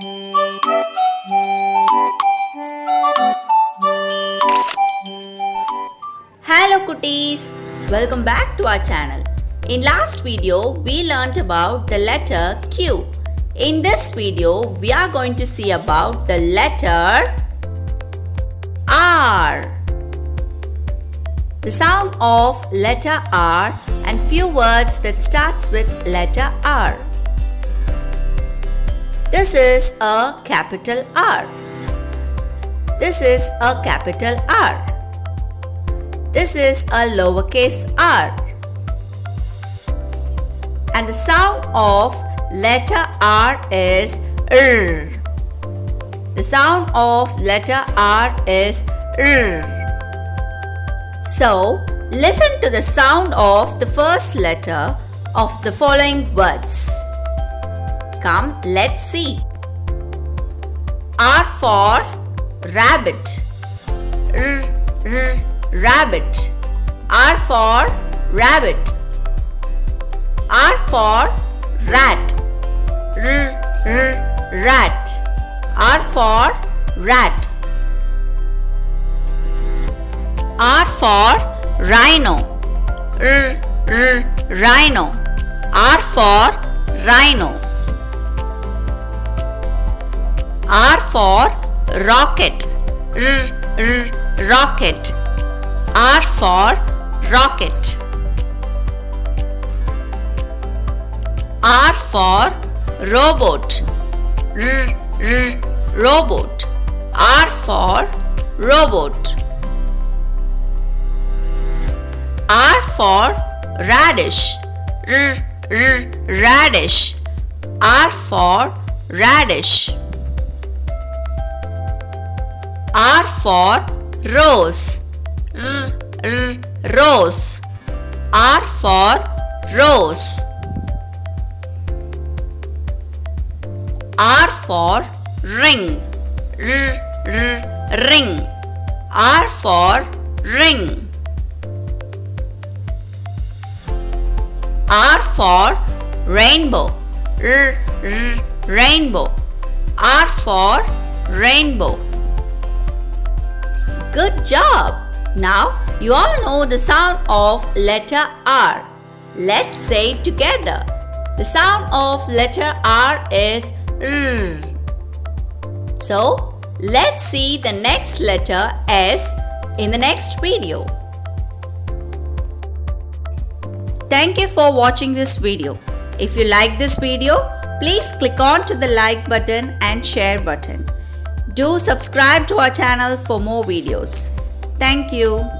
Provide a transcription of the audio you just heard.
Hello cuties, welcome back to our channel. In last video we learnt about the letter Q. In this video we are going to see about the letter R. The sound of letter R and few words that starts with letter R. This is a capital R. This is a capital R. This is a lowercase r. And the sound of letter R is R. The sound of letter R is R. So, listen to the sound of the first letter of the following words. Come, let's see. R for rabbit. R, r, rabbit. R for rabbit. R for rat. R, r, rat. R for rat. R for rhino. R, r, rhino. R for rhino. R for rocket. R, r, rocket. R for rocket. R for robot. R, r, robot. R for robot. R for raddish. R, r, raddish. R for raddish. R for rose. R, r, rose. R for rose. R for ring. R, r, ring. R for ring. R for rainbow. R, r, rainbow. R for rainbow. Good job! Now you all know the sound of letter R. Let's say it together. The sound of letter R is R. So let's see the next letter S in the next video. Thank you for watching this video. If you like this video, please click on to the like button and share button. Do subscribe to our channel for more videos. Thank you.